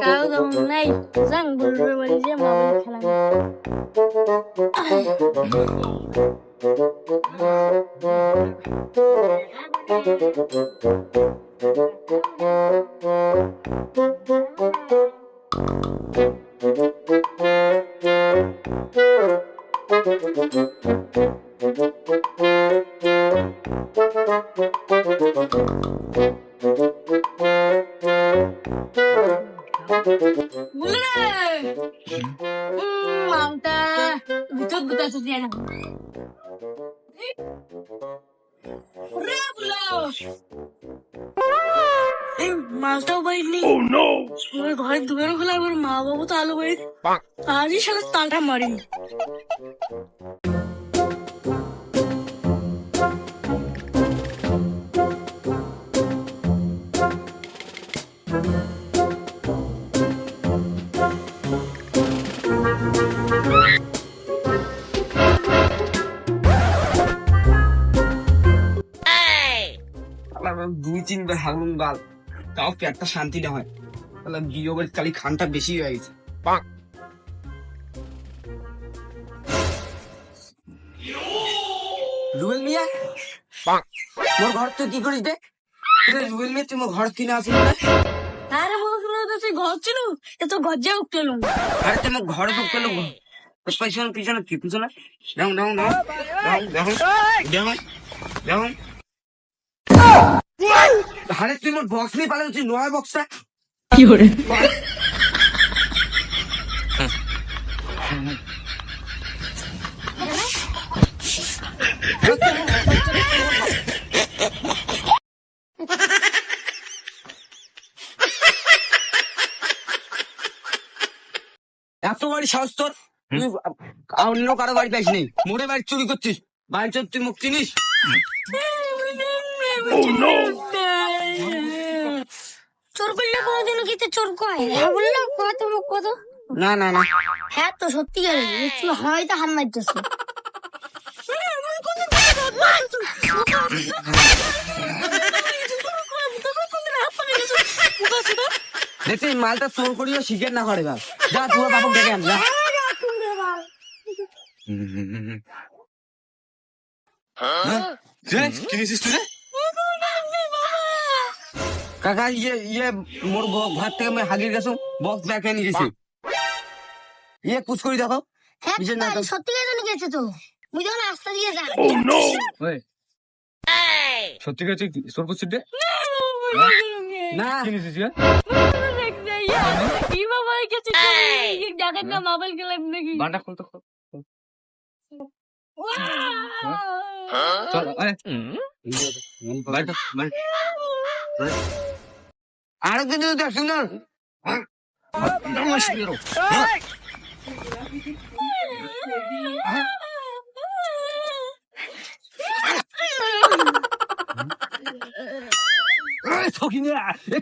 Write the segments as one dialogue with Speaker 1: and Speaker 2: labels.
Speaker 1: কারো তেমন নাই, যাং বুড়োর বাড়ি যে মা বলে মালটা ভিতর বুঝাতে দিয়ে না মালটাও বাইর নেই। ঘরের দোকান খোলা, আমার মা বাবু তো আলো বাইর, আজই সারা তালটা মারিনি।
Speaker 2: দুই তিনবার হাগুন গাল, তাও পেটটা শান্তি না হয়। তাহলে বিয়োগের কালি খানটা বেশি হয়ে গেছে। রুবেল মিয়া, মোর ঘর তুই কি করিস দে? রুবেল মিয়া, তুই মোর ঘর কিনে আসিস না?
Speaker 1: আরে তুই ঘর ছিল, এ তো ঘর যা উঠতে এলুম।
Speaker 2: আরে তুই মোর ঘরে ঢুকতে লোক পিছনে পিছনে কি পিছনে দেখুন দেখুন দেখুন দেখুন দেখুন। আরে তুই মোর বক্স নিয়ে পালাচ্ছি, নয় বক্সটা
Speaker 1: কি করে?
Speaker 2: এত বাড়ি সাহস তোর, তুই অন্য কারো বাড়ি পাইস নি, মোড়ে বাড়ি চুরি করছিস। বাড়ি চোর, তুই মুখ চিনিস?
Speaker 1: চোর করলে কোনোদিনও কি চোর কয়? হ্যাঁ বললো কত মুখ কত?
Speaker 2: না না না,
Speaker 1: হ্যাঁ তো সত্যি হয়তো হাম মারতেছে।
Speaker 2: দেখছি মালটা চোর করিও শিখের না করে ভাই। যা তোমার বাবু ডেকে আন, যা। কাকা ইয়ে মোর ঘর থেকে আমি হাগির গেছো, বক্স ব্যাগ নিয়ে গেছি। ইয়ে কুচ করি দেখো।
Speaker 1: হ্যাঁ সত্যি করে গেছে তো, মুই যখন রাস্তা দিয়ে যা।
Speaker 2: সত্যি গেছে চোর করছিস রে? না কিনেছিস?
Speaker 1: কি বাবা গেছে ডাকাত না মোবাইল গেলাম নাকি?
Speaker 2: বান্ডা খুল তো, চল আর কিন্তু দেখ না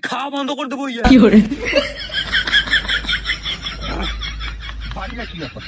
Speaker 2: খাওয়া বন্ধ করে দেবো। কি করে বাড়িটা কি ব্যাপার?